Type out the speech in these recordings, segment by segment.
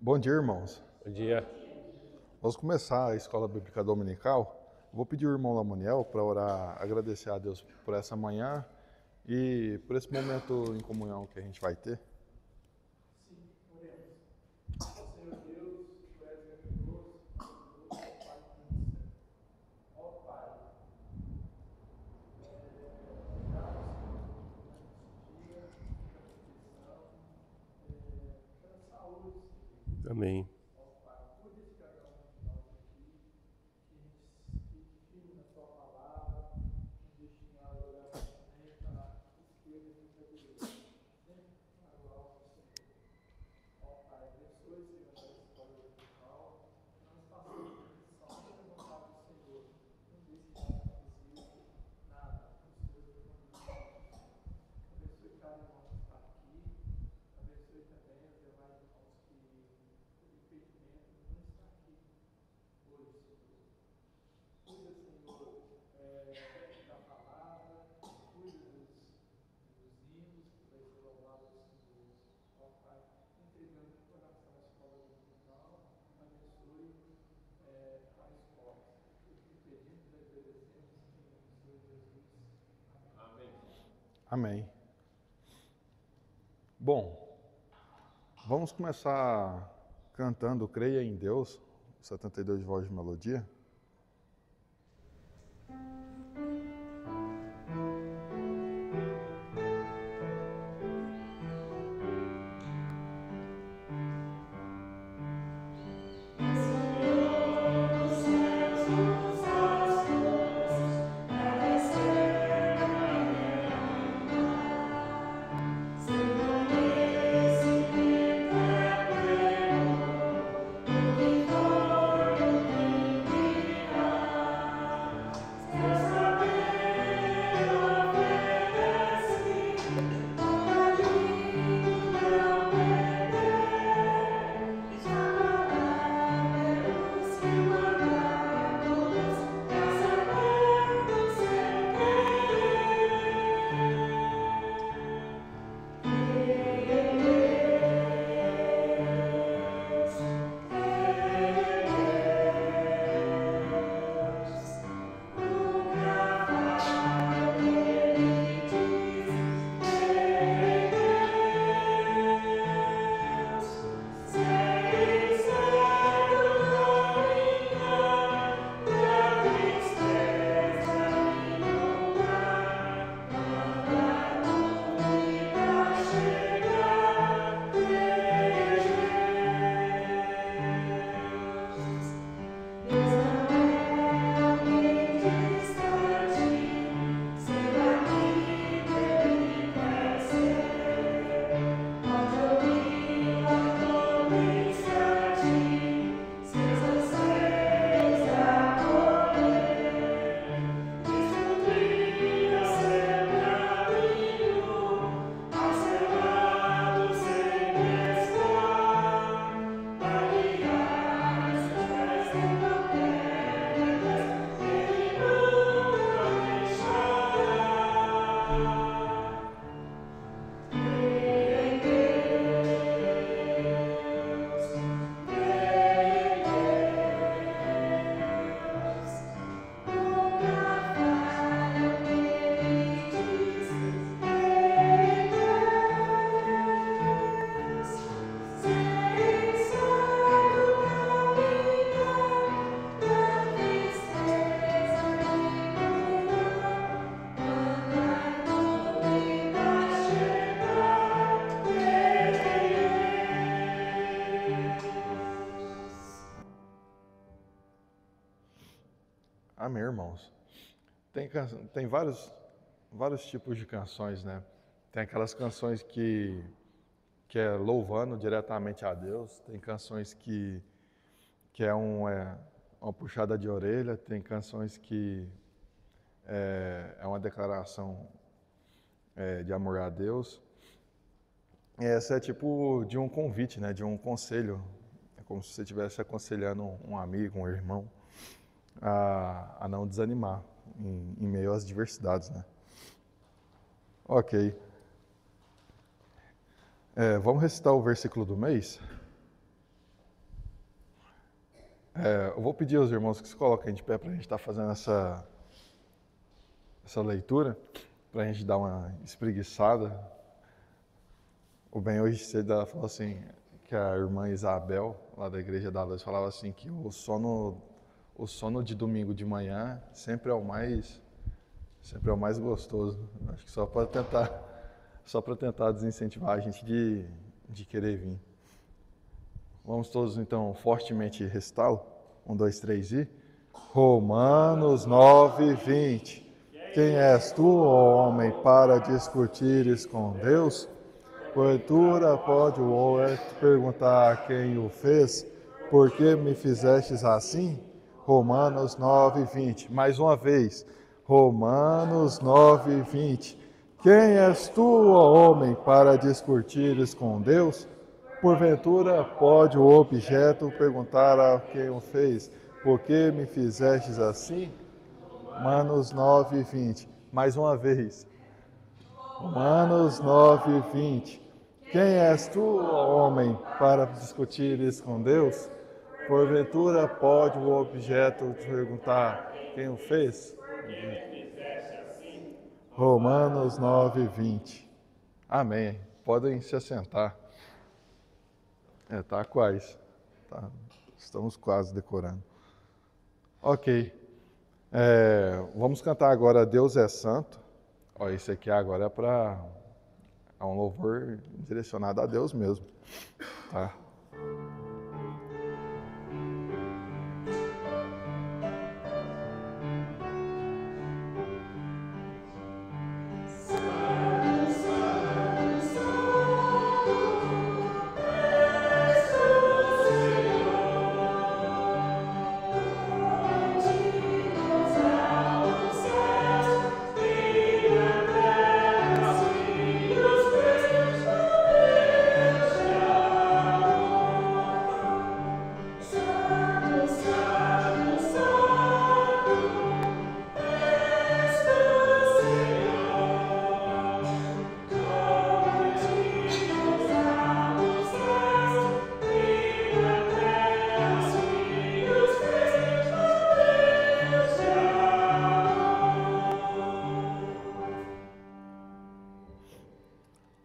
Bom dia, irmãos. Bom dia. Vamos começar a Escola Bíblica Dominical. Vou pedir ao irmão Lamoniel para orar, agradecer a Deus por essa manhã e por esse momento em comunhão que a gente vai ter. Sim, oremos. Senhor Deus, tu és grandioso, Pai do céu. Ó Pai, dia, muita proteção, muita saúde, Senhor. Amém. Ó Pai, cuide de cada um de nós aqui, que a gente fique firme na tua palavra, nos destinar a orar também para escolher a sabedoria, sempre para o alto, Senhor. Ó Pai, abençoe, Senhor, essa escola dominical, que nós façamos somente a vontade do Senhor, não deixe que nós fazemos nada, nos seus mandamentos. Abençoe cada irmão que está aqui, abençoe também os demais irmãos que, por impedimento, não estão aqui hoje, Senhor. Cuida, Senhor, da palavra, cuida dos hinos que vai ser louvado, Senhor. Ó Pai, entregando o coração à escola dominical, abençoe a escola. Tudo que pedimos e agradecemos em nome do Senhor Jesus. Amém. Amém. Bom, vamos começar cantando Creia em Deus, 72 de voz de melodia. Amém, irmãos. Tem vários tipos de canções, né? Tem aquelas canções que é louvando diretamente a Deus, tem canções que é uma puxada de orelha, tem canções que é uma declaração de amor a Deus. E essa é tipo de um convite, né? De um conselho. É como se você estivesse aconselhando um amigo, um irmão, a não desanimar em meio às diversidades, né? Ok. Vamos recitar o versículo do mês? Eu vou pedir aos irmãos que se coloquem de pé para a gente estar fazendo essa leitura, para a gente dar uma espreguiçada. O bem hoje cedo ela falou assim, que a irmã Isabel, lá da Igreja da Luz, falava assim que o sono de domingo de manhã sempre é o mais gostoso. Acho que só para tentar desincentivar a gente de querer vir. Vamos todos então fortemente recitá-lo? 1, 2, 3 e... Romanos 9, 20. Quem és tu, ó homem, para discutires com Deus? Porventura pode o homem te perguntar a quem o fez, por que me fizestes assim? Romanos 9, 20. Mais uma vez. Romanos 9, 20. Quem és tu, ó homem, para discutires com Deus? Porventura pode o objeto perguntar a quem o fez, por que me fizestes assim? Romanos 9, 20. Mais uma vez. Romanos 9, 20. Quem és tu, homem, para discutires com Deus? Porventura pode o objeto te perguntar quem o fez? Romanos 9, 20. Amém. Podem se assentar. Tá quase. Tá. Estamos quase decorando. Ok. Vamos cantar agora Deus é Santo. Esse aqui agora é um louvor direcionado a Deus mesmo. Tá?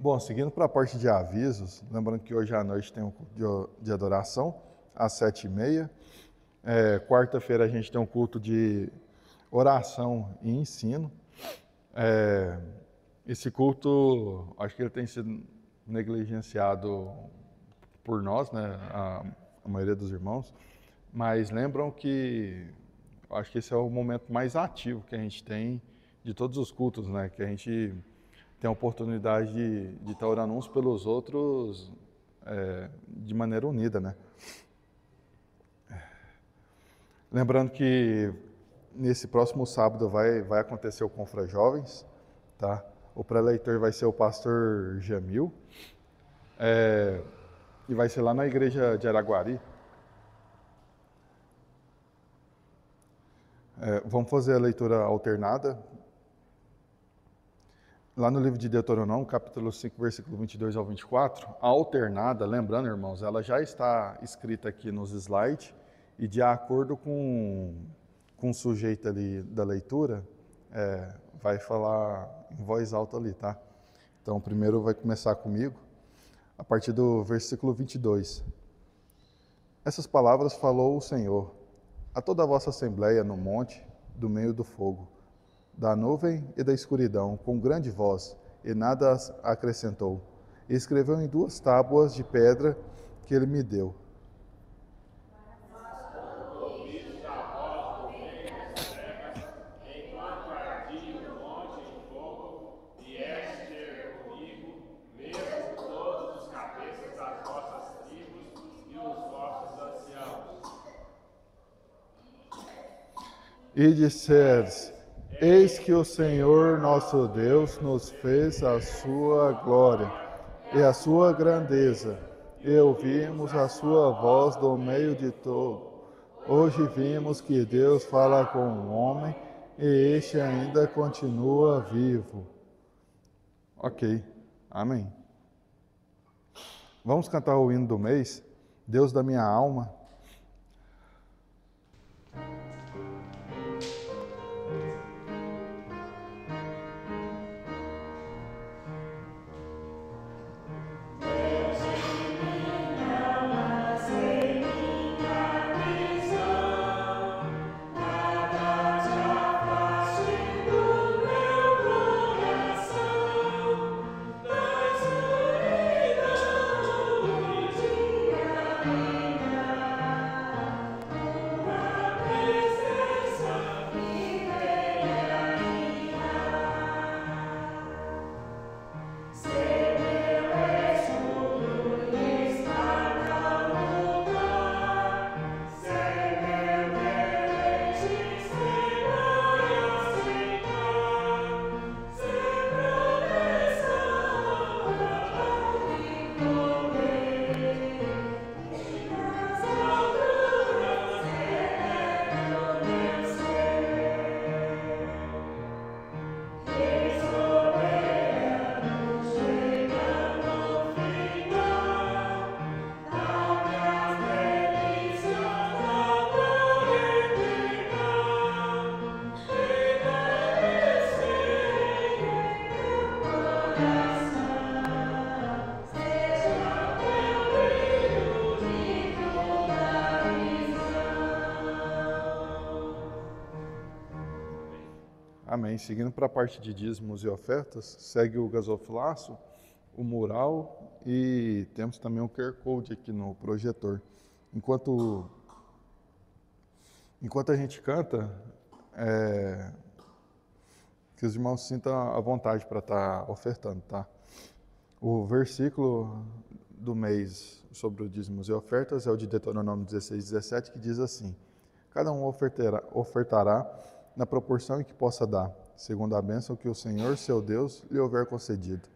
Bom, seguindo para a parte de avisos, lembrando que hoje à noite tem um culto de adoração, às 7h30. Quarta-feira a gente tem um culto de oração e ensino. Esse culto, acho que ele tem sido negligenciado por nós, né, a maioria dos irmãos, mas lembram que acho que esse é o momento mais ativo que a gente tem de todos os cultos, né, que a gente tem a oportunidade de estar orando uns pelos outros de maneira unida, né? Lembrando que nesse próximo sábado vai acontecer o Confra Jovens, tá? O pré-leitor vai ser o pastor Jamil, e vai ser lá na igreja de Araguari. Vamos fazer a leitura alternada. Lá no livro de Deuteronômio, capítulo 5, versículo 22 ao 24, a alternada, lembrando, irmãos, ela já está escrita aqui nos slides e de acordo com o sujeito ali da leitura, vai falar em voz alta ali, tá? Então, primeiro vai começar comigo, a partir do versículo 22. Essas palavras falou o Senhor a toda a vossa assembleia no monte, do meio do fogo, da nuvem e da escuridão, com grande voz, e nada acrescentou. E escreveu em 2 tábuas de pedra que ele me deu. E disseres: Eis que o Senhor nosso Deus nos fez a sua glória e a sua grandeza, e ouvimos a sua voz do meio de todo. Hoje vimos que Deus fala com o homem e este ainda continua vivo. Ok, amém. Vamos cantar o hino do mês, Deus da minha alma. Amém. Seguindo para a parte de dízimos e ofertas, segue o gasofilaço, o mural e temos também um QR Code aqui no projetor. Enquanto a gente canta, que os irmãos sintam a vontade para estar ofertando, tá? O versículo do mês sobre os dízimos e ofertas é o de Deuteronômio 16:17, que diz assim: cada um ofertará na proporção em que possa dar, segundo a bênção que o Senhor, seu Deus, lhe houver concedido.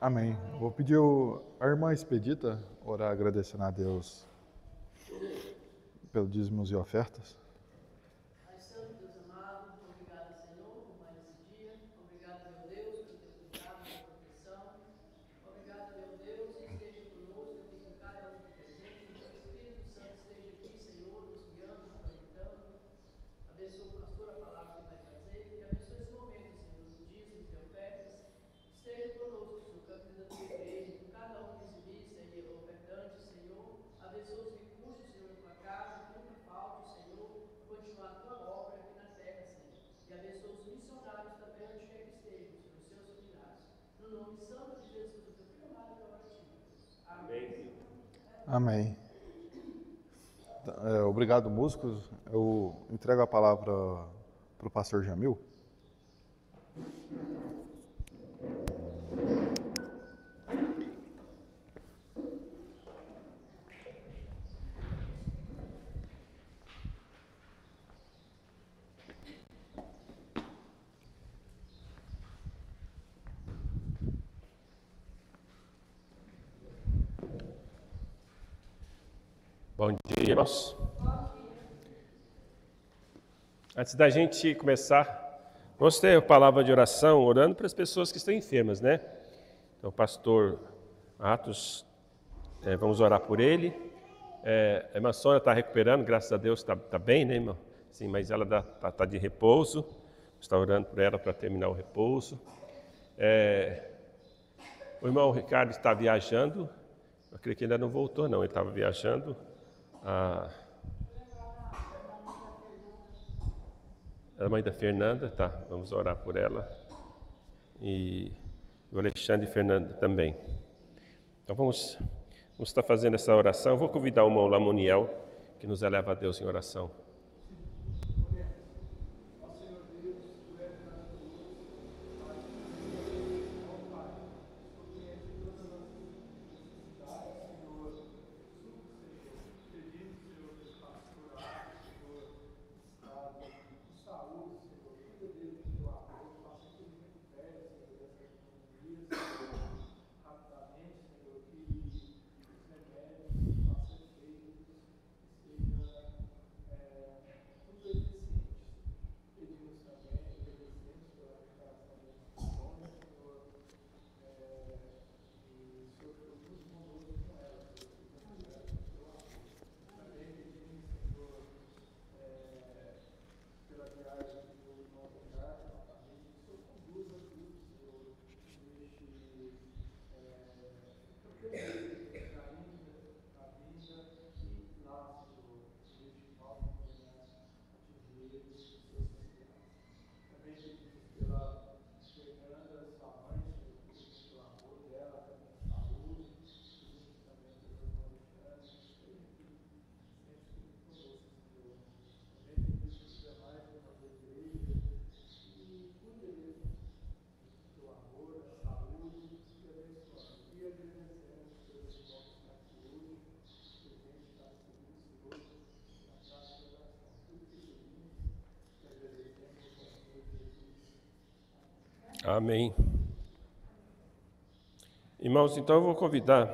Amém. Vou pedir a irmã Expedita orar agradecendo a Deus pelos dízimos e ofertas. Pai Santo, Deus amado, obrigado, Senhor, por mais esse dia. Obrigado, meu Deus, pelo teu cuidado, pela proteção. Obrigado, meu Deus, que esteja conosco aqui com cada um presente. Que o Espírito Santo esteja aqui, Senhor, nos guiando, nos orientando. Abençoe o pastor, a palavra que vai trazer. E abençoe esse momento, Senhor, dos dízimos e ofertas. Esteja conosco, Senhor, campo da tua igreja, com cada um dizimista e ofertante, Senhor. Abençoe os recursos, Senhor, da tua casa, que nunca falte, Senhor, continuar a tua obra aqui na terra, Senhor. E abençoe os missionários também, onde quer que estejam, Senhor, os seus seminários. No nome santo de Jesus, o teu filho amado, que eu oro a ti, Deus. Amém. Amém. Obrigado, músicos. Eu entrego a palavra para o pastor Jamil. Bom dia, irmãos. Antes da gente começar, vamos ter a palavra de oração, orando para as pessoas que estão enfermas, né? Então, o pastor Atos, vamos orar por ele. A irmã Sônia está recuperando, graças a Deus está bem, né, irmão? Sim, mas ela está de repouso, está orando por ela para terminar o repouso. O irmão Ricardo está viajando, eu creio que ainda não voltou, não, ele estava viajando. A mãe da Fernanda, tá, vamos orar por ela. E o Alexandre e Fernanda também. Então vamos estar fazendo essa oração. Eu vou convidar o irmão Lamoniel, que nos eleva a Deus em oração. Amém. Irmãos, então eu vou convidar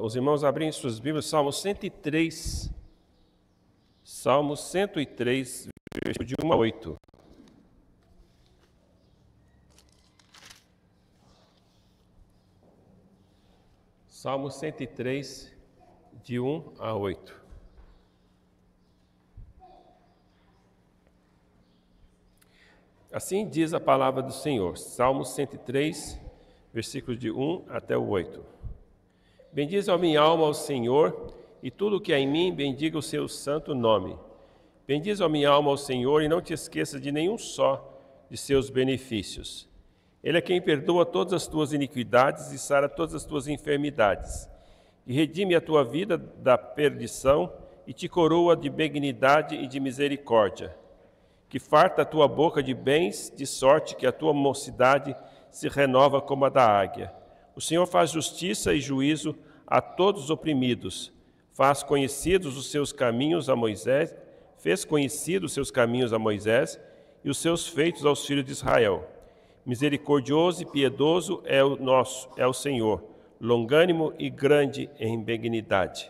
os irmãos a abrirem suas Bíblias, Salmo 103. Salmo 103, versículo de 1 a 8. Salmo 103, de 1 a 8. Assim diz a palavra do Senhor, Salmo 103, versículos de 1 até o 8. Bendize a minha alma ao Senhor, e tudo o que há em mim, bendiga o seu santo nome. Bendize a minha alma ao Senhor, e não te esqueças de nenhum só de seus benefícios. Ele é quem perdoa todas as tuas iniquidades e sara todas as tuas enfermidades, e redime a tua vida da perdição, e te coroa de benignidade e de misericórdia, que farta a tua boca de bens, de sorte que a tua mocidade se renova como a da águia. O Senhor faz justiça e juízo a todos os oprimidos, faz conhecidos os seus caminhos a Moisés, fez conhecidos os seus caminhos a Moisés e os seus feitos aos filhos de Israel. Misericordioso e piedoso é o Senhor, longânimo e grande em benignidade.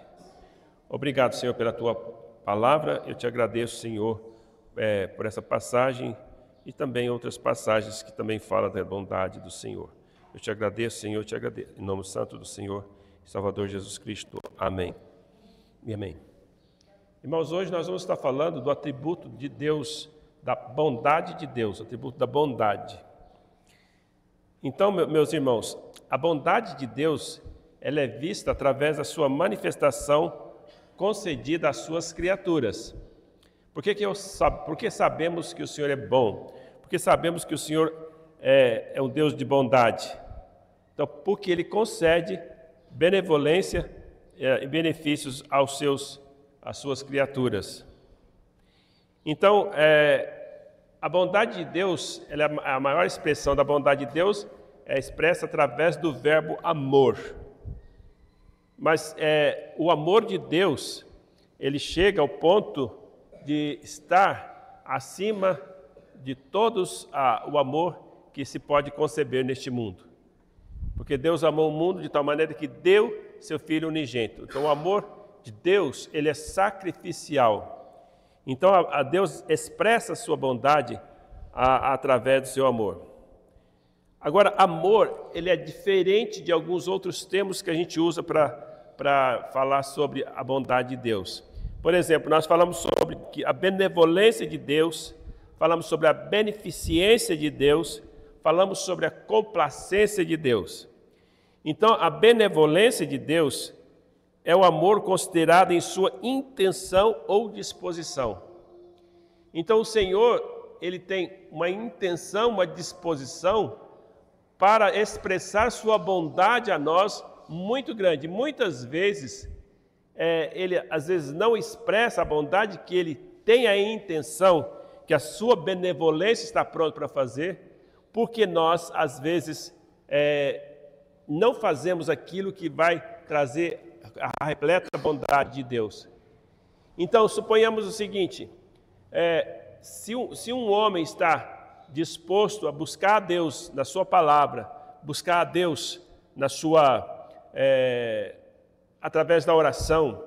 Obrigado, Senhor, pela tua palavra. Eu te agradeço, Senhor, por essa passagem e também outras passagens que também falam da bondade do Senhor. Eu te agradeço, Senhor, eu te agradeço. Em nome santo do Senhor, Salvador Jesus Cristo. Amém. E amém. Irmãos, hoje nós vamos estar falando do atributo de Deus, da bondade de Deus, o atributo da bondade. Então, meus irmãos, a bondade de Deus, ela é vista através da sua manifestação concedida às suas criaturas. Por que sabemos que o Senhor é bom? Porque sabemos que o Senhor é um Deus de bondade. Então, porque Ele concede benevolência e benefícios às suas criaturas. Então, a bondade de Deus, a maior expressão da bondade de Deus é expressa através do verbo amor. Mas o amor de Deus, ele chega ao ponto de estar acima de todos o amor que se pode conceber neste mundo. Porque Deus amou o mundo de tal maneira que deu seu Filho unigênito. Então o amor de Deus, ele é sacrificial. Então a Deus expressa a sua bondade através do seu amor. Agora, amor, ele é diferente de alguns outros termos que a gente usa para falar sobre a bondade de Deus. Por exemplo, nós falamos sobre a benevolência de Deus, falamos sobre a beneficência de Deus, falamos sobre a complacência de Deus. Então, a benevolência de Deus é o amor considerado em sua intenção ou disposição. Então, o Senhor, ele tem uma intenção, uma disposição para expressar sua bondade a nós muito grande. Muitas vezes, ele às vezes não expressa a bondade que ele tem a intenção, que a sua benevolência está pronta para fazer, porque nós, às vezes, não fazemos aquilo que vai trazer a repleta bondade de Deus. Então, suponhamos o seguinte, se um homem está disposto a buscar a Deus na sua palavra, buscar a Deus através da oração,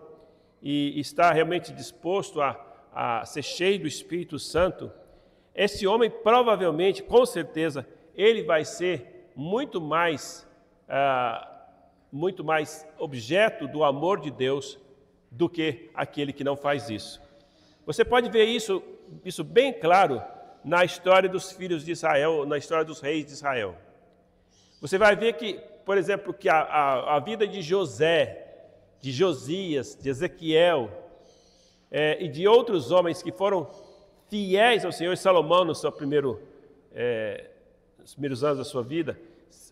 e está realmente disposto a ser cheio do Espírito Santo, esse homem provavelmente, com certeza, ele vai ser muito mais objeto do amor de Deus do que aquele que não faz isso. Você pode ver isso bem claro na história dos filhos de Israel, na história dos reis de Israel. Você vai ver que, por exemplo, que a vida de José, de Josias, de Ezequiel e de outros homens que foram fiéis ao Senhor, e Salomão nos primeiros anos da sua vida,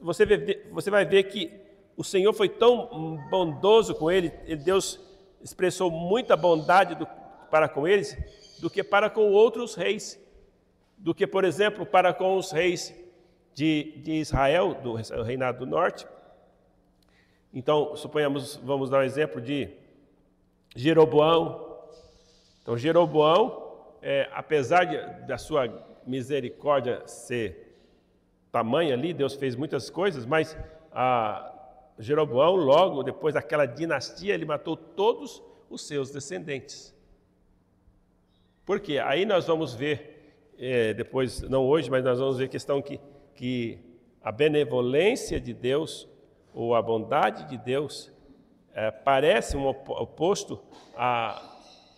você vai ver que o Senhor foi tão bondoso com ele, Deus expressou muita bondade para com eles, do que para com outros reis, do que, por exemplo, para com os reis de Israel, do reinado do norte. Então, suponhamos, vamos dar um exemplo de Jeroboão. Então, Jeroboão, apesar da sua misericórdia ser tamanho ali, Deus fez muitas coisas, mas Jeroboão, logo depois daquela dinastia, ele matou todos os seus descendentes. Por quê? Aí nós vamos ver, depois, não hoje, mas nós vamos ver a questão que a benevolência de Deus, ou a bondade de Deus, parece um oposto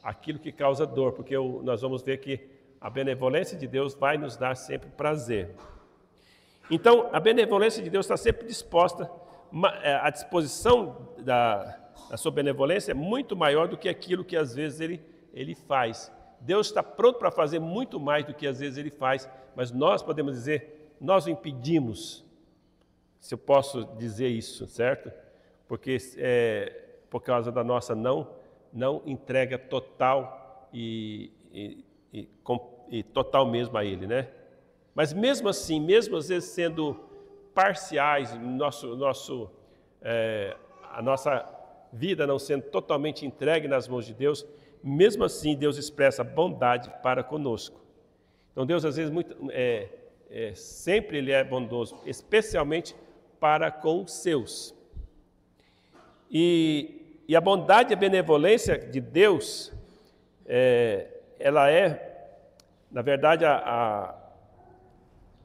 àquilo que causa dor, porque nós vamos ver que a benevolência de Deus vai nos dar sempre prazer. Então, a benevolência de Deus está sempre disposta, a disposição da sua benevolência é muito maior do que aquilo que às vezes ele faz. Deus está pronto para fazer muito mais do que às vezes ele faz, mas nós podemos dizer, nós o impedimos, se eu posso dizer isso, certo? Porque por causa da nossa não entrega total e total mesmo a Ele, né? Mas mesmo assim, mesmo às vezes sendo parciais, a nossa vida não sendo totalmente entregue nas mãos de Deus, mesmo assim Deus expressa bondade para conosco. Então Deus às vezes sempre Ele é bondoso, especialmente para com os seus. E a bondade e a benevolência de Deus, ela na verdade,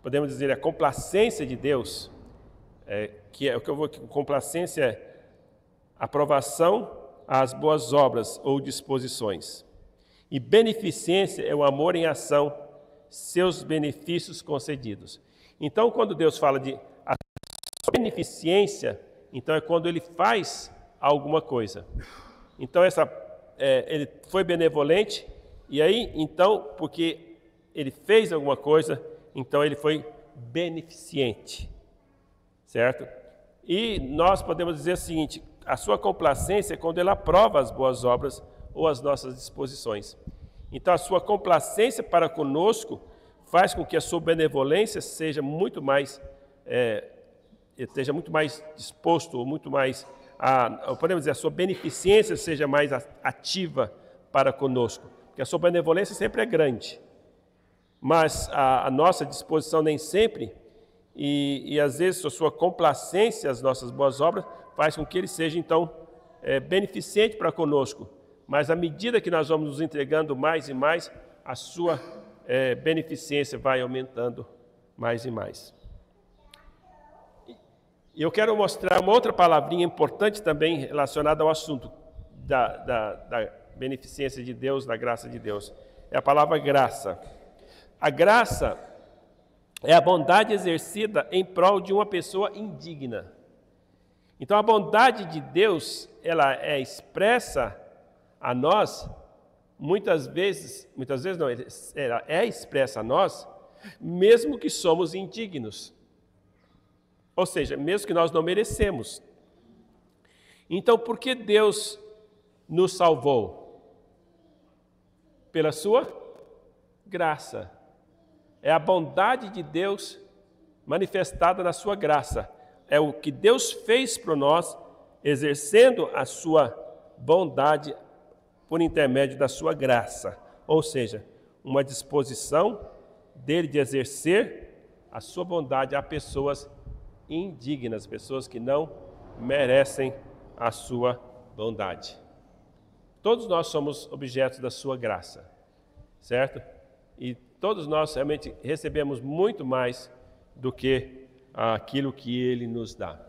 podemos dizer, a complacência de Deus, que é o que eu vou complacência é aprovação às boas obras ou disposições. E beneficência é o amor em ação, seus benefícios concedidos. Então, quando Deus fala de beneficência, então é quando Ele faz alguma coisa. Então, Ele foi benevolente, e aí, então, porque Ele fez alguma coisa, então Ele foi beneficente, certo? E nós podemos dizer o seguinte, a sua complacência é quando Ele aprova as boas obras ou as nossas disposições. Então, a sua complacência para conosco faz com que a sua benevolência seja muito mais, esteja muito mais disposto, ou muito mais, podemos dizer, a sua beneficência seja mais ativa para conosco. Porque a sua benevolência sempre é grande, mas a nossa disposição nem sempre, e às vezes a sua complacência às nossas boas obras faz com que Ele seja, então, beneficente para conosco. Mas à medida que nós vamos nos entregando mais e mais, a sua beneficência vai aumentando mais e mais. E eu quero mostrar uma outra palavrinha importante também relacionada ao assunto da beneficência de Deus, da graça de Deus. É a palavra graça. A graça é a bondade exercida em prol de uma pessoa indigna. Então, a bondade de Deus, ela é expressa a nós, muitas vezes não, ela é expressa a nós, mesmo que somos indignos. Ou seja, mesmo que nós não merecemos. Então, por que Deus nos salvou? Pela sua graça. É a bondade de Deus manifestada na sua graça. É o que Deus fez por nós, exercendo a sua bondade por intermédio da sua graça. Ou seja, uma disposição dele de exercer a sua bondade a pessoas indignas, pessoas que não merecem a sua bondade. Todos nós somos objetos da sua graça, certo? E todos nós realmente recebemos muito mais do que aquilo que Ele nos dá.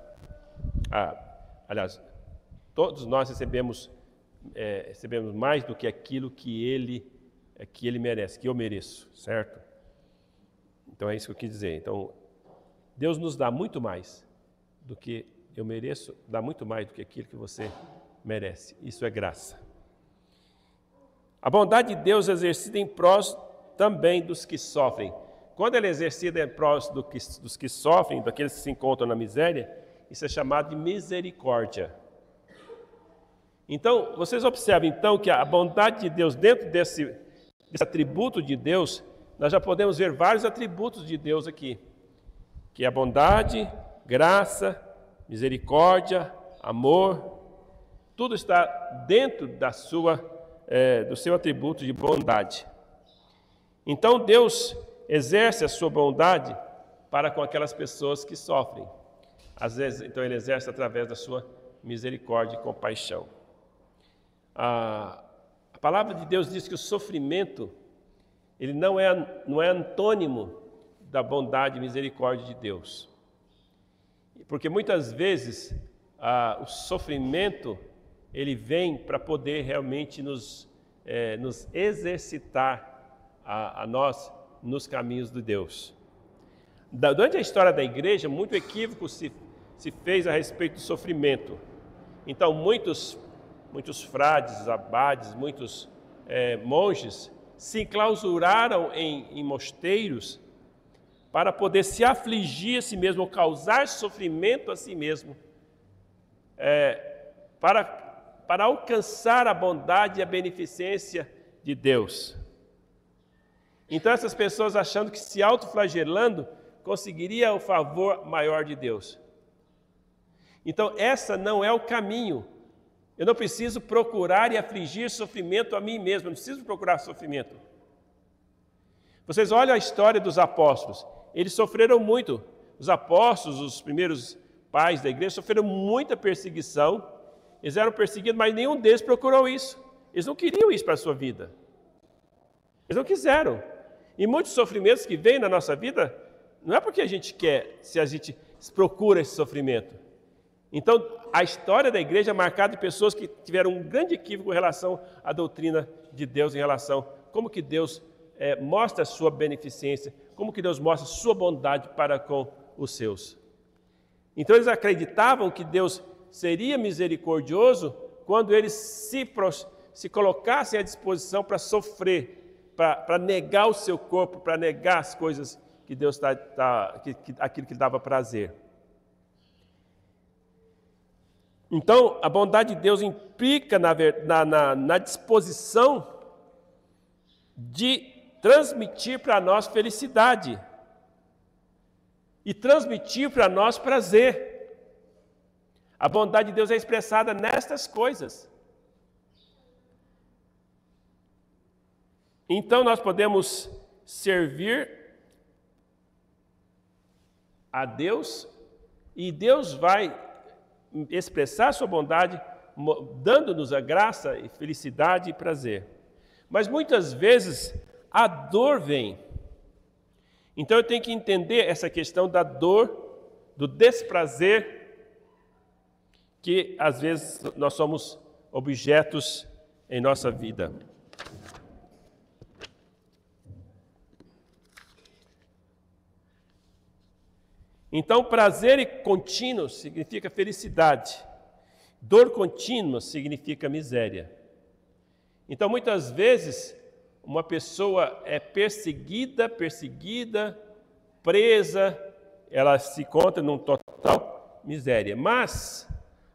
Aliás, todos nós recebemos mais do que aquilo que Ele merece, que eu mereço, certo? Então é isso que eu quis dizer. Então, Deus nos dá muito mais do que eu mereço, dá muito mais do que aquilo que você merece. Isso é graça. A bondade de Deus é exercida em prós também dos que sofrem. Quando ela é exercida em prós dos que sofrem, daqueles que se encontram na miséria, isso é chamado de misericórdia. Então, vocês observam então que a bondade de Deus, dentro desse atributo de Deus, nós já podemos ver vários atributos de Deus aqui, que é a bondade, graça, misericórdia, amor, tudo está dentro do seu atributo de bondade. Então Deus exerce a sua bondade para com aquelas pessoas que sofrem. Às vezes, então, ele exerce através da sua misericórdia e compaixão. A palavra de Deus diz que o sofrimento, ele não é antônimo da bondade e misericórdia de Deus. Porque muitas vezes o sofrimento, ele vem para poder realmente nos exercitar a nós nos caminhos de Deus. Durante a história da igreja, muito equívoco se fez a respeito do sofrimento. Então, muitos frades, abades, muitos monges se enclausuraram em mosteiros para poder se afligir a si mesmo, ou causar sofrimento a si mesmo, para alcançar a bondade e a beneficência de Deus. Então, essas pessoas achando que se autoflagelando, conseguiria o favor maior de Deus. Então, essa não é o caminho. Eu não preciso procurar e afligir sofrimento a mim mesmo, eu não preciso procurar sofrimento. Vocês olham a história dos apóstolos, eles sofreram muito. Os apóstolos, os primeiros pais da igreja, sofreram muita perseguição. Eles eram perseguidos, mas nenhum deles procurou isso. Eles não queriam isso para a sua vida. Eles não quiseram. E muitos sofrimentos que vêm na nossa vida, não é porque a gente quer, se a gente procura esse sofrimento. Então, a história da igreja é marcada de pessoas que tiveram um grande equívoco em relação à doutrina de Deus, em relação a como que Deus mostra a sua beneficência, como que Deus mostra a sua bondade para com os seus. Então, eles acreditavam que Deus seria misericordioso quando eles se colocassem à disposição para sofrer, para negar o seu corpo, para negar as coisas que Deus aquilo que dava prazer. Então, a bondade de Deus implica na disposição de transmitir para nós felicidade e transmitir para nós prazer. A bondade de Deus é expressada nestas coisas. Então, nós podemos servir a Deus e Deus vai expressar sua bondade, dando-nos a graça e felicidade e prazer. Mas muitas vezes a dor vem. Então eu tenho que entender essa questão da dor, do desprazer, que às vezes nós somos objetos em nossa vida. Então, prazer contínuo significa felicidade. Dor contínua significa miséria. Então, muitas vezes, uma pessoa é perseguida, presa, ela se encontra num total miséria. Mas,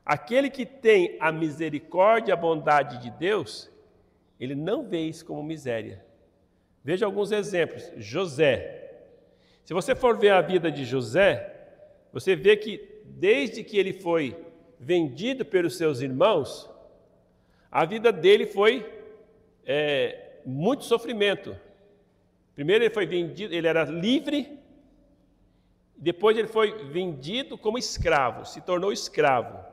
aquele que tem a misericórdia e a bondade de Deus, ele não vê isso como miséria. Veja alguns exemplos. José. Se você for ver a vida de José, você vê que desde que ele foi vendido pelos seus irmãos, a vida dele foi muito sofrimento. Primeiro ele foi vendido, ele era livre, depois ele foi vendido como escravo, se tornou escravo.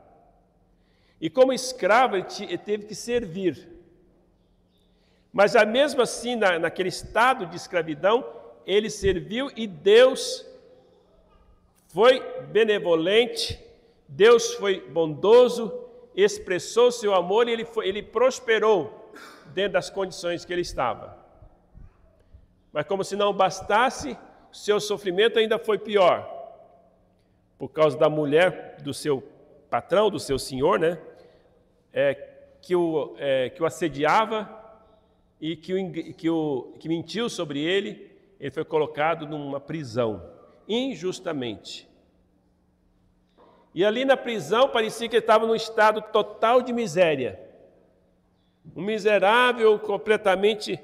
E como escravo ele teve que servir. Mas mesmo assim, naquele estado de escravidão, ele serviu e Deus foi benevolente, Deus foi bondoso, expressou seu amor e ele prosperou dentro das condições que ele estava. Mas como se não bastasse, o seu sofrimento ainda foi pior. Por causa da mulher do seu patrão, do seu senhor, né? Que o assediava e que mentiu sobre ele. Ele foi colocado numa prisão, injustamente. E ali na prisão parecia que ele estava num estado total de miséria. Um miserável, completamente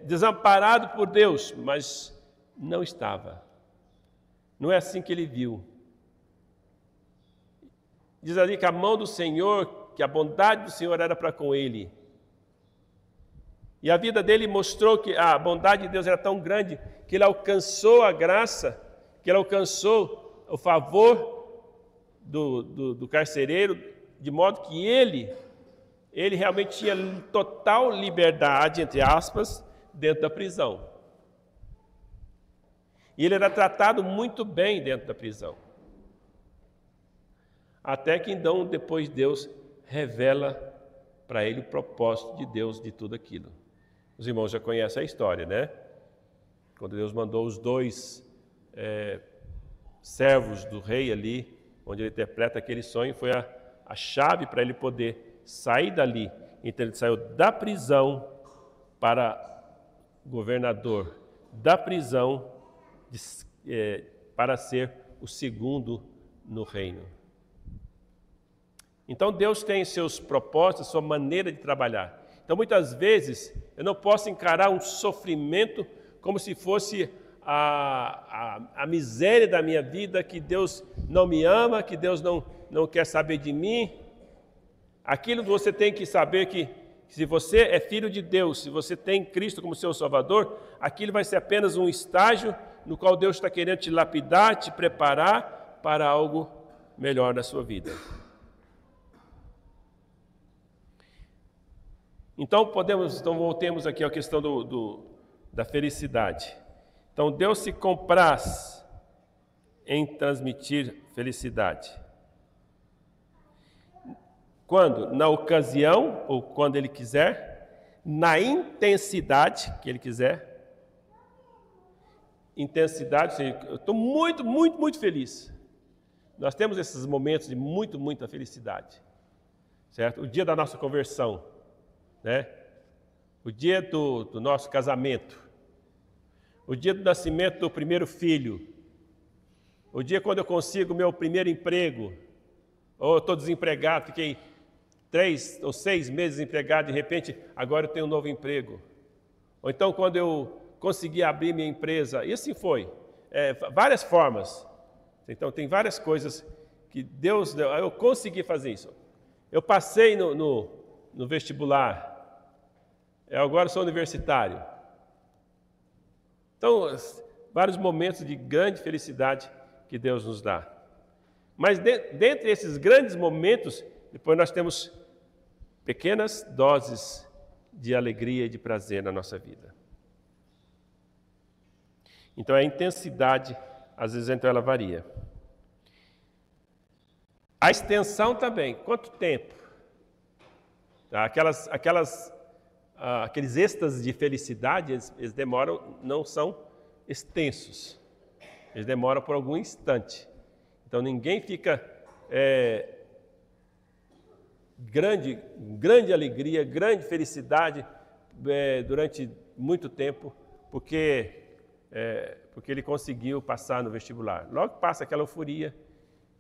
desamparado por Deus, mas não estava. Não é assim que ele viu. Diz ali que a mão do Senhor, que a bondade do Senhor era para com ele. E a vida dele mostrou que a bondade de Deus era tão grande que ele alcançou a graça que ele alcançou o favor do carcereiro, de modo que ele realmente tinha total liberdade, entre aspas, dentro da prisão. E ele era tratado muito bem dentro da prisão. Até que então, depois Deus revela para ele o propósito de Deus de tudo aquilo. Os irmãos já conhecem a história, né? Quando Deus mandou os dois servos do rei ali, onde ele interpreta aquele sonho, foi a chave para ele poder sair dali. Então ele saiu da prisão para governador, da prisão para ser o segundo no reino. Então Deus tem seus propósitos, sua maneira de trabalhar. Então muitas vezes eu não posso encarar um sofrimento como se fosse a miséria da minha vida, que Deus não me ama, que Deus não quer saber de mim. Aquilo que você tem que saber que se você é filho de Deus, se você tem Cristo como seu Salvador, aquilo vai ser apenas um estágio no qual Deus está querendo te lapidar, te preparar para algo melhor na sua vida. Então voltemos aqui à questão da felicidade. Então Deus se compraz em transmitir felicidade. Quando? Na ocasião, ou quando Ele quiser, na intensidade que Ele quiser. Intensidade, ou seja, eu estou muito, muito, muito feliz. Nós temos esses momentos de muita felicidade, certo? O dia da nossa conversão, né? O dia do nosso casamento, o dia do nascimento do primeiro filho, o dia quando eu consigo o meu primeiro emprego, ou eu estou desempregado, fiquei 3 ou 6 meses desempregado, de repente agora eu tenho um novo emprego. Ou então quando eu consegui abrir minha empresa, e assim foi, várias formas. Então tem várias coisas que Deus deu, eu consegui fazer isso. Eu passei no vestibular, agora sou universitário. Então, vários momentos de grande felicidade que Deus nos dá. Mas dentre esses grandes momentos, depois nós temos pequenas doses de alegria e de prazer na nossa vida. Então a intensidade, às vezes, então ela varia. A extensão também, quanto tempo? Tá? Aqueles êxtases de felicidade, eles demoram, não são extensos. Eles demoram por algum instante. Então ninguém fica grande alegria, grande felicidade durante muito tempo, porque ele conseguiu passar no vestibular. Logo que passa aquela euforia,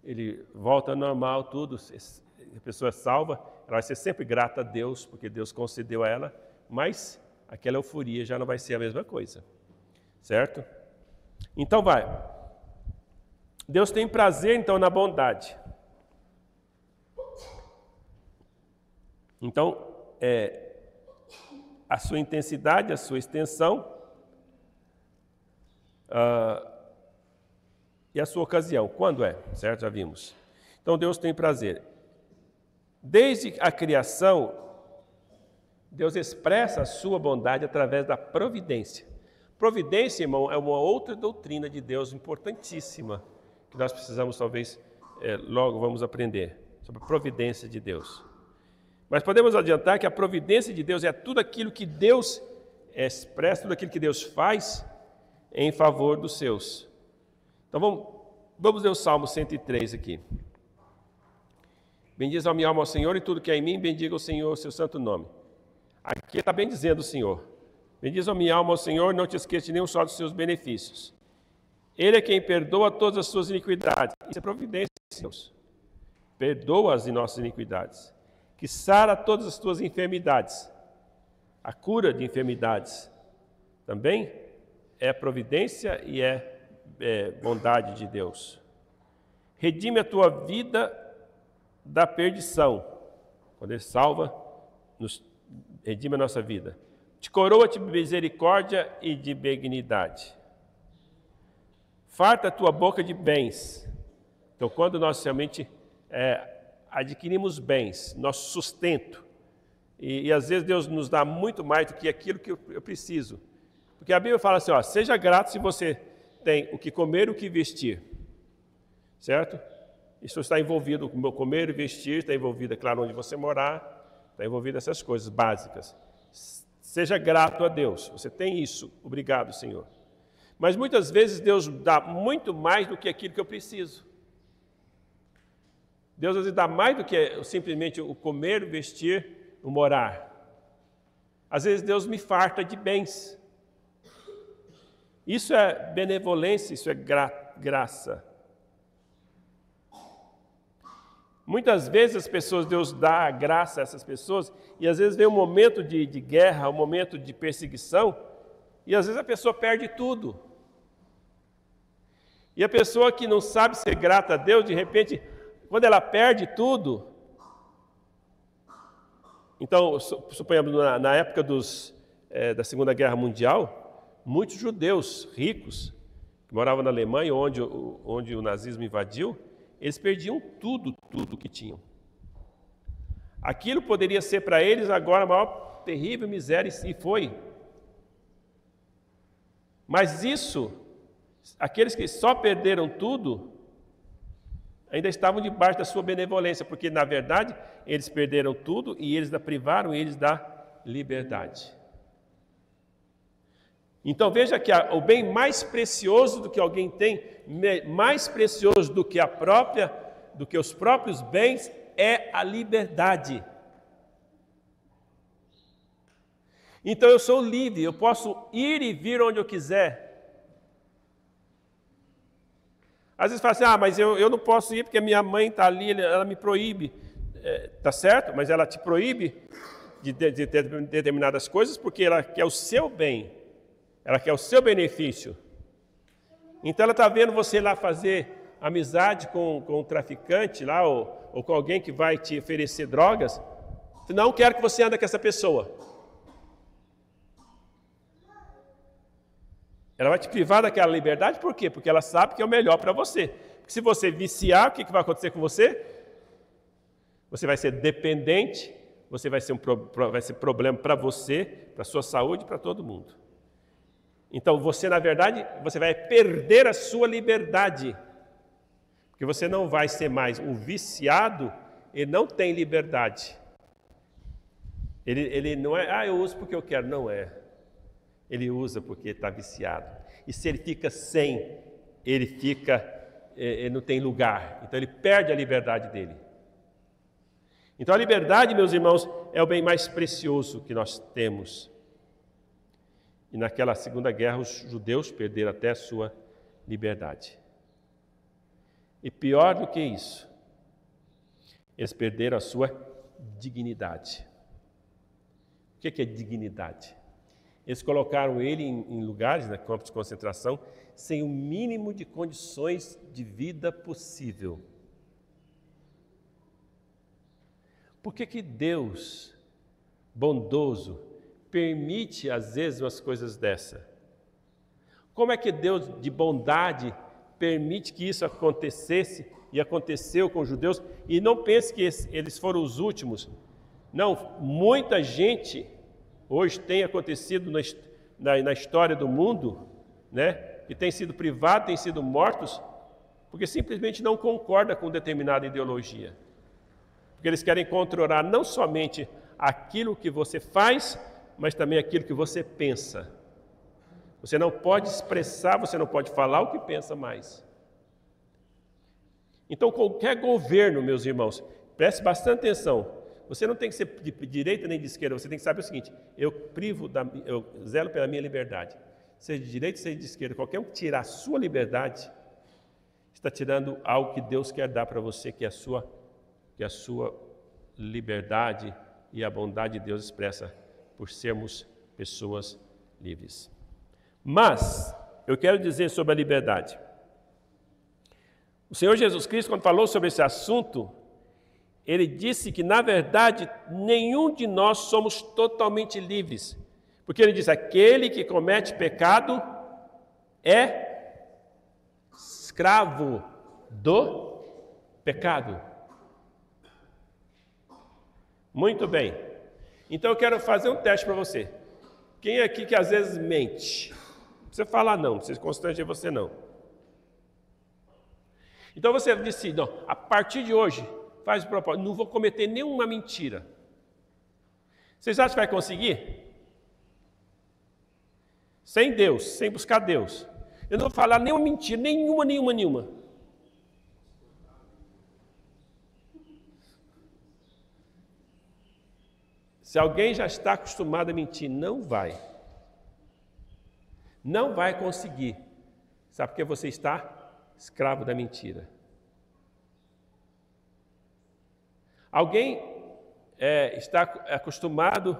ele volta ao normal, tudo, a pessoa é salva, ela vai ser sempre grata a Deus, porque Deus concedeu a ela, mas aquela euforia já não vai ser a mesma coisa, certo? Então Deus tem prazer, então, na bondade. Então, a sua intensidade, a sua extensão e a sua ocasião. Quando certo? Já vimos. Então, Deus tem prazer. Desde a criação, Deus expressa a sua bondade através da providência. Providência, irmão, é uma outra doutrina de Deus importantíssima, que nós precisamos, talvez, logo vamos aprender, sobre a providência de Deus. Mas podemos adiantar que a providência de Deus é tudo aquilo que Deus expressa, tudo aquilo que Deus faz em favor dos seus. Então vamos ler o Salmo 103 aqui. Bendiz a minha alma ao Senhor e tudo que é em mim, bendiga o Senhor, seu santo nome. Aqui está bem dizendo o Senhor. Bendiz a minha alma ao Senhor, não te esqueça de nenhum só dos seus benefícios. Ele é quem perdoa todas as suas iniquidades. Isso é providência de Deus. Perdoa as nossas iniquidades. Que sara todas as tuas enfermidades. A cura de enfermidades também é providência e é bondade de Deus. Redime a tua vida da perdição. Quando Ele salva, redime a nossa vida. Te coroa de misericórdia e de benignidade. farta a tua boca de bens. Então, quando nós realmente adquirimos bens, nosso sustento, e às vezes Deus nos dá muito mais do que aquilo que eu preciso. Porque a Bíblia fala assim, ó, seja grato se você tem o que comer e o que vestir. Certo? Isso está envolvido, o meu comer e vestir, está envolvido, é claro, onde você morar, está envolvido essas coisas básicas. Seja grato a Deus, você tem isso, obrigado, Senhor. Mas muitas vezes Deus dá muito mais do que aquilo que eu preciso. Deus às vezes dá mais do que simplesmente o comer, o vestir, o morar. Às vezes Deus me farta de bens. Isso é benevolência, isso é graça. Muitas vezes as pessoas, Deus dá a graça a essas pessoas, e às vezes vem um momento de guerra, um momento de perseguição, e às vezes a pessoa perde tudo. E a pessoa que não sabe ser grata a Deus, de repente, quando ela perde tudo, então, suponhamos, na época da Segunda Guerra Mundial, muitos judeus ricos, que moravam na Alemanha, onde o nazismo invadiu, eles perdiam tudo que tinham. Aquilo poderia ser para eles agora a maior terrível miséria, e foi. Mas isso, aqueles que só perderam tudo, ainda estavam debaixo da sua benevolência, porque na verdade eles perderam tudo e eles privaram eles da liberdade. Então veja que o bem mais precioso do que alguém tem, mais precioso do que os próprios bens, é a liberdade. Então eu sou livre, eu posso ir e vir onde eu quiser. Às vezes fala assim, mas eu não posso ir porque minha mãe está ali, ela me proíbe. Tá certo, mas ela te proíbe de determinadas coisas porque ela quer o seu bem. Ela quer o seu benefício. Então ela está vendo você lá fazer amizade com um traficante lá, ou com alguém que vai te oferecer drogas. Não quero que você ande com essa pessoa. Ela vai te privar daquela liberdade, por quê? Porque ela sabe que é o melhor para você. Porque se você viciar, o que vai acontecer com você? Você vai ser dependente, você vai ser problema para você, para a sua saúde, para todo mundo. Então você, na verdade, você vai perder a sua liberdade. Porque você não vai ser mais um viciado, ele não tem liberdade. Ele não é, eu uso porque eu quero, não é. Ele usa porque está viciado. E se ele fica sem, ele não tem lugar. Então ele perde a liberdade dele. Então a liberdade, meus irmãos, é o bem mais precioso que nós temos. E naquela Segunda Guerra os judeus perderam até a sua liberdade. E pior do que isso, eles perderam a sua dignidade. O que é dignidade? Eles colocaram ele em lugares, campos de concentração, sem o mínimo de condições de vida possível. Por que Deus, bondoso, permite às vezes umas coisas dessa? Como é que Deus, de bondade, permite que isso acontecesse e aconteceu com os judeus? E não pense que eles foram os últimos. Não, muita gente hoje tem acontecido na história do mundo, que tem sido privado, tem sido mortos, porque simplesmente não concorda com determinada ideologia. Porque eles querem controlar não somente aquilo que você faz, mas também aquilo que você pensa. Você não pode expressar, você não pode falar o que pensa mais. Então, qualquer governo, meus irmãos, preste bastante atenção. Você não tem que ser de direita nem de esquerda, você tem que saber o seguinte: eu zelo pela minha liberdade. Seja de direita, seja de esquerda, qualquer um que tirar a sua liberdade, está tirando algo que Deus quer dar para você, que é a sua liberdade e a bondade de Deus expressa por sermos pessoas livres. Mas, eu quero dizer sobre a liberdade. O Senhor Jesus Cristo, quando falou sobre esse assunto, Ele disse que, na verdade, nenhum de nós somos totalmente livres. Porque Ele diz, aquele que comete pecado é Escravo do pecado. Muito bem. Então eu quero fazer um teste para você. Quem aqui que às vezes mente? Não precisa falar não, não precisa constranger você não. Então você decide, não, a partir de hoje, faz o propósito, não vou cometer nenhuma mentira. Vocês acham que vai conseguir? Sem Deus, sem buscar Deus. Eu não vou falar nenhuma mentira, nenhuma. Se alguém já está acostumado a mentir, não vai. Não vai conseguir. Sabe por que você está escravo da mentira? Alguém está acostumado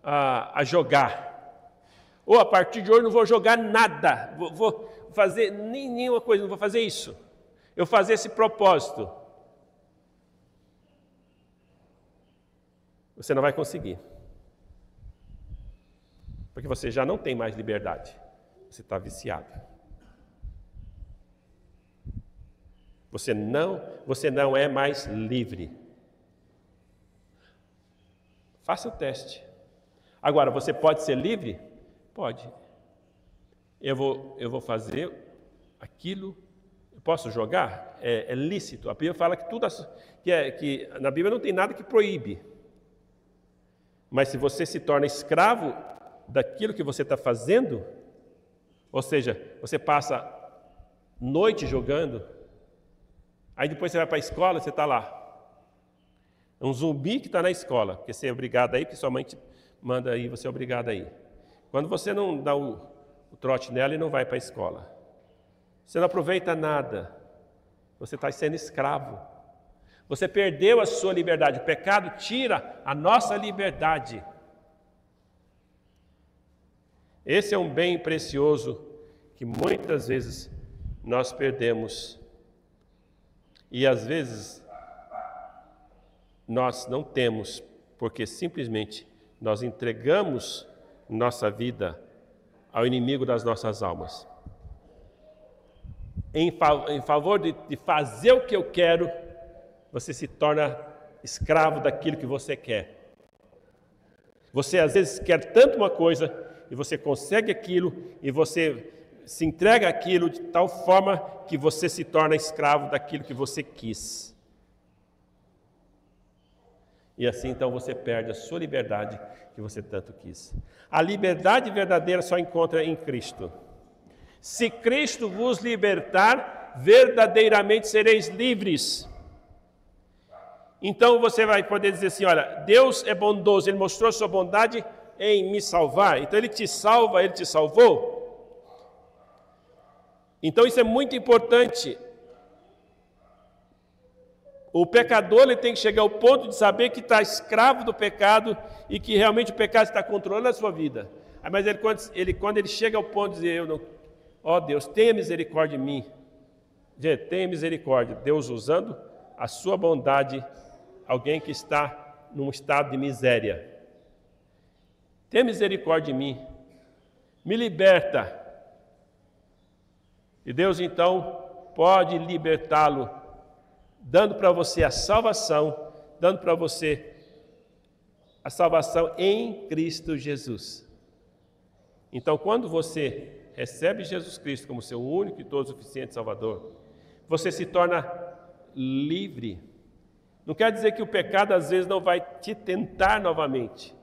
a jogar. Ou a partir de hoje não vou jogar nada. Vou fazer nenhuma coisa, não vou fazer isso. Eu vou fazer esse propósito. Você não vai conseguir. Porque você já não tem mais liberdade. Você está viciado. Você não é mais livre. Faça o teste. Agora, você pode ser livre? Pode. Eu vou fazer aquilo. Eu posso jogar? É lícito. A Bíblia fala que tudo que na Bíblia não tem nada que proíbe. Mas se você se torna escravo daquilo que você está fazendo, ou seja, você passa noite jogando, aí depois você vai para a escola, você está lá. É um zumbi que está na escola, porque você é obrigado a ir, porque sua mãe te manda ir, você é obrigado a ir. Quando você não dá o trote nela, ele não vai para a escola. Você não aproveita nada. Você está sendo escravo. Você perdeu a sua liberdade. O pecado tira a nossa liberdade. Esse é um bem precioso que muitas vezes nós perdemos. E às vezes nós não temos, porque simplesmente nós entregamos nossa vida ao inimigo das nossas almas. Em favor de fazer o que eu quero, você se torna escravo daquilo que você quer. Você às vezes quer tanto uma coisa e você consegue aquilo e você se entrega àquilo de tal forma que você se torna escravo daquilo que você quis. E assim então você perde a sua liberdade que você tanto quis. A liberdade verdadeira só encontra em Cristo. Se Cristo vos libertar, verdadeiramente sereis livres. Então você vai poder dizer assim, olha, Deus é bondoso, Ele mostrou a sua bondade em me salvar. Então Ele te salva, Ele te salvou. Então isso é muito importante. O pecador ele tem que chegar ao ponto de saber que está escravo do pecado e que realmente o pecado está controlando a sua vida. Mas quando ele chega ao ponto de dizer, Deus, tenha misericórdia de mim. Gente, tenha misericórdia. Deus usando a sua bondade, alguém que está num estado de miséria. Tenha misericórdia de mim. Me liberta. E Deus então pode libertá-lo, dando para você a salvação, dando para você a salvação em Cristo Jesus. Então, quando você recebe Jesus Cristo como seu único e todo suficiente Salvador, você se torna livre. Não quer dizer que o pecado às vezes não vai te tentar novamente,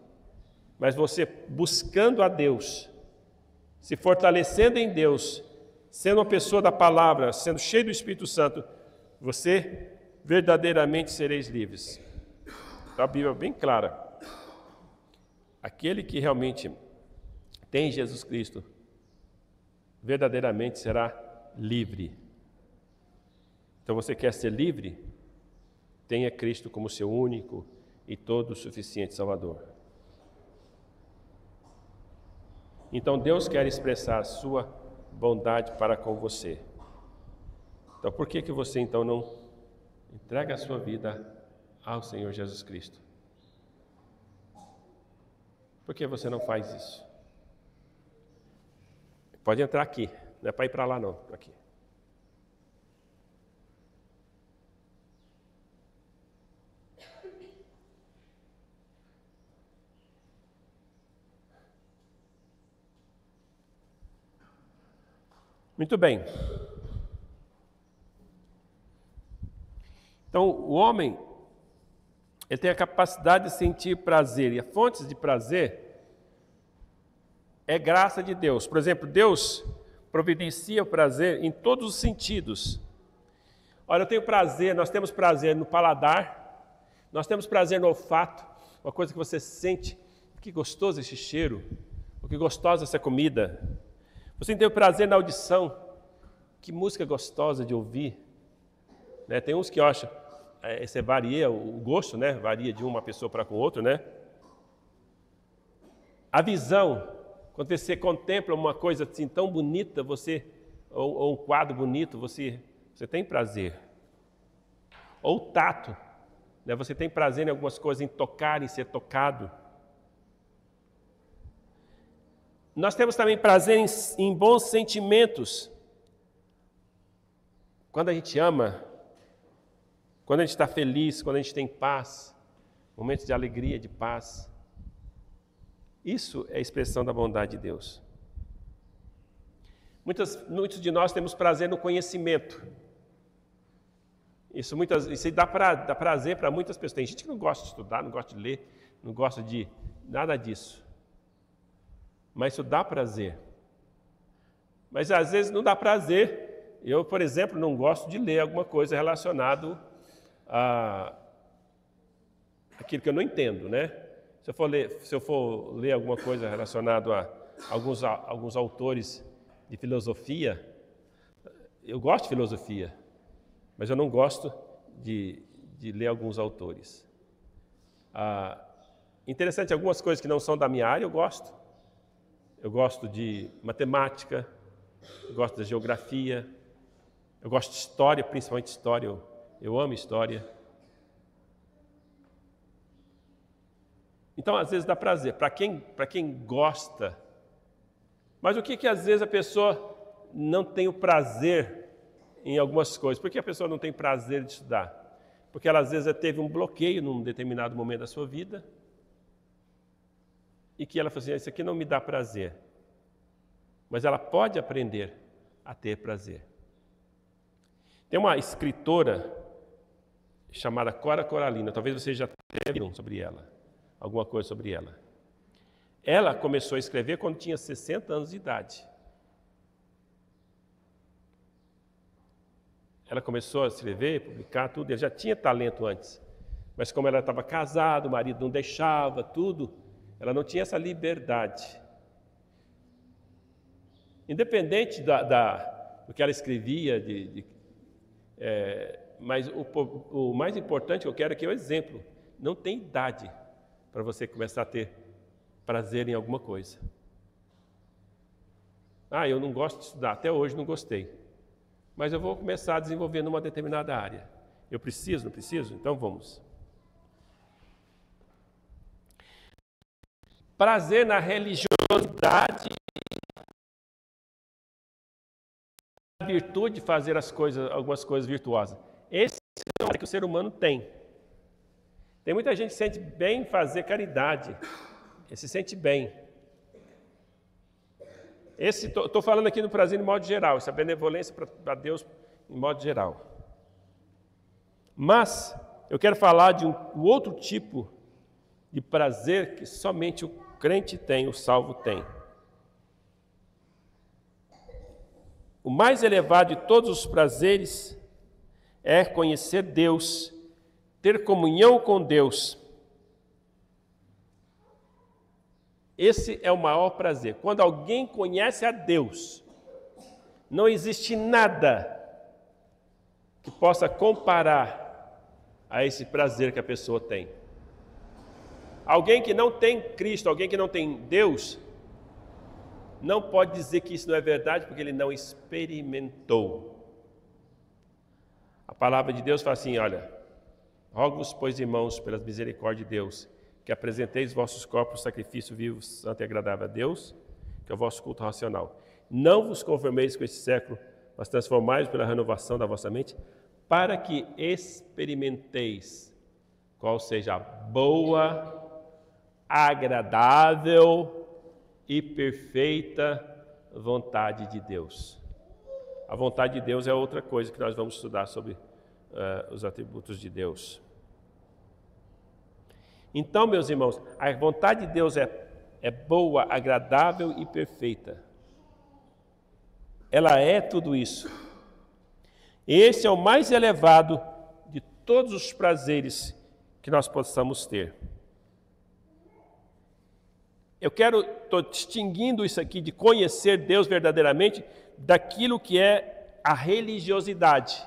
mas você buscando a Deus, se fortalecendo em Deus, sendo uma pessoa da palavra, sendo cheio do Espírito Santo, você verdadeiramente sereis livres. Então, a Bíblia é bem clara. Aquele que realmente tem Jesus Cristo, verdadeiramente será livre. Então, você quer ser livre? Tenha Cristo como seu único e todo suficiente Salvador. Então, Deus quer expressar a sua bondade para com você. Então, por que você então não entrega a sua vida ao Senhor Jesus Cristo? Por que você não faz isso? Pode entrar aqui, não é para ir para lá não, aqui. Muito bem. Então, o homem, ele tem a capacidade de sentir prazer, e a fonte de prazer é graça de Deus. Por exemplo, Deus providencia o prazer em todos os sentidos. Olha, eu tenho prazer, nós temos prazer no paladar, nós temos prazer no olfato, uma coisa que você sente, que gostoso esse cheiro, que gostosa essa comida. Você tem prazer na audição, que música gostosa de ouvir. Né? Tem uns que acham, você varia o gosto, né? Varia de uma pessoa para com outra, né? A visão, quando você contempla uma coisa assim tão bonita, ou um quadro bonito, você tem prazer. Ou o tato, né? Você tem prazer em algumas coisas, em tocar, em ser tocado. Nós temos também prazer em bons sentimentos. Quando a gente ama, quando a gente está feliz, quando a gente tem paz, momentos de alegria, de paz. Isso é a expressão da bondade de Deus. Muitos de nós temos prazer no conhecimento. Isso dá prazer para muitas pessoas. Tem gente que não gosta de estudar, não gosta de ler, não gosta de nada disso. Mas isso dá prazer. Mas às vezes não dá prazer. Eu, por exemplo, não gosto de ler alguma coisa relacionada a aquilo que eu não entendo, né? Se eu for ler alguma coisa relacionada a alguns autores de filosofia, eu gosto de filosofia, mas eu não gosto de ler alguns autores. Interessante, algumas coisas que não são da minha área eu gosto. Eu gosto de matemática, eu gosto da geografia, eu gosto de história, principalmente história, eu amo história. Então, às vezes dá prazer, para quem gosta. Mas o que às vezes a pessoa não tem o prazer em algumas coisas? Por que a pessoa não tem prazer de estudar? Porque ela às vezes teve um bloqueio num determinado momento da sua vida, e que ela fala assim, isso aqui não me dá prazer. Mas ela pode aprender a ter prazer. Tem uma escritora chamada Cora Coralina, talvez você já tenha ouvido sobre ela, alguma coisa sobre ela. Ela começou a escrever quando tinha 60 anos de idade. Ela começou a escrever, publicar tudo, ela já tinha talento antes. Mas como ela estava casada, o marido não deixava, tudo, ela não tinha essa liberdade. Independente do que ela escrevia, mas o mais importante que eu quero é que é o exemplo. Não tem idade para você começar a ter prazer em alguma coisa. Eu não gosto de estudar, até hoje não gostei. Mas eu vou começar a desenvolver numa determinada área. Eu preciso, não preciso? Então vamos. Prazer na religiosidade, a virtude de fazer algumas coisas virtuosas. Esse é o que o ser humano tem. Tem muita gente que sente bem fazer caridade. Se sente bem. Estou falando aqui do prazer em modo geral, essa benevolência para Deus em modo geral. Mas eu quero falar de um outro tipo de prazer que somente o crente tem, o salvo tem. O mais elevado de todos os prazeres é conhecer Deus, ter comunhão com Deus. Esse é o maior prazer. Quando alguém conhece a Deus, não existe nada que possa comparar a esse prazer que a pessoa tem. Alguém que não tem Cristo, alguém que não tem Deus, não pode dizer que isso não é verdade, porque ele não experimentou. A palavra de Deus fala assim, olha, rogo-vos, pois, irmãos, pelas misericórdias de Deus, que apresenteis vossos corpos sacrifício vivo, santo e agradável a Deus, que é o vosso culto racional. Não vos conformeis com este século, mas transformai-vos pela renovação da vossa mente, para que experimenteis qual seja a boa, agradável e perfeita vontade de Deus. A vontade de Deus é outra coisa que nós vamos estudar sobre os atributos de Deus. Então, meus irmãos, a vontade de Deus é boa, agradável e perfeita. Ela é tudo isso. Esse é o mais elevado de todos os prazeres que nós possamos ter. Estou distinguindo isso aqui de conhecer Deus verdadeiramente daquilo que é a religiosidade.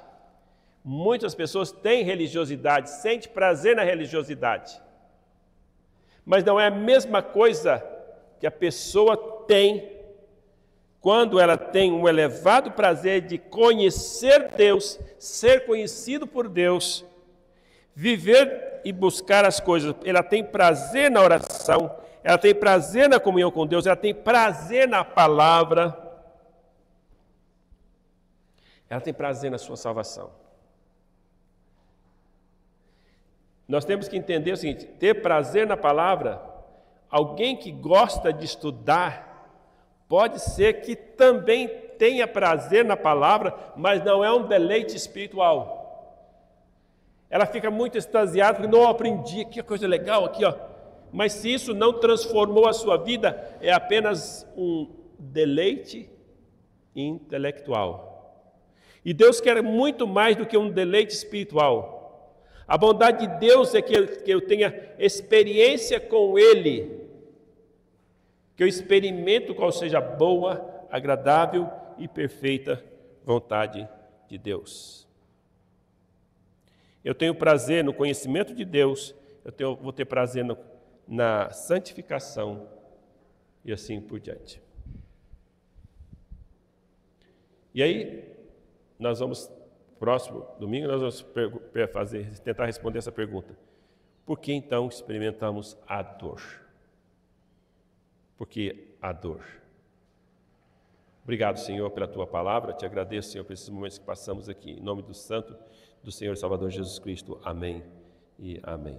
Muitas pessoas têm religiosidade, sentem prazer na religiosidade. Mas não é a mesma coisa que a pessoa tem quando ela tem um elevado prazer de conhecer Deus, ser conhecido por Deus, viver e buscar as coisas. Ela tem prazer na oração, ela tem prazer na comunhão com Deus, ela tem prazer na palavra, ela tem prazer na sua salvação. Nós temos que entender o seguinte: ter prazer na palavra, alguém que gosta de estudar, pode ser que também tenha prazer na palavra, mas não é um deleite espiritual. Ela fica muito extasiada, porque não aprendi, que coisa legal aqui, ó. Mas se isso não transformou a sua vida, é apenas um deleite intelectual. E Deus quer muito mais do que um deleite espiritual. A bondade de Deus é que eu tenha experiência com Ele, que eu experimento qual seja a boa, agradável e perfeita vontade de Deus. Eu tenho prazer no conhecimento de Deus, vou ter prazer na santificação e assim por diante. E aí, próximo domingo, nós vamos tentar responder essa pergunta. Por que então experimentamos a dor? Por que a dor? Obrigado, Senhor, pela Tua palavra. Te agradeço, Senhor, por esses momentos que passamos aqui. Em nome do Santo, do Senhor e Salvador Jesus Cristo. Amém e amém.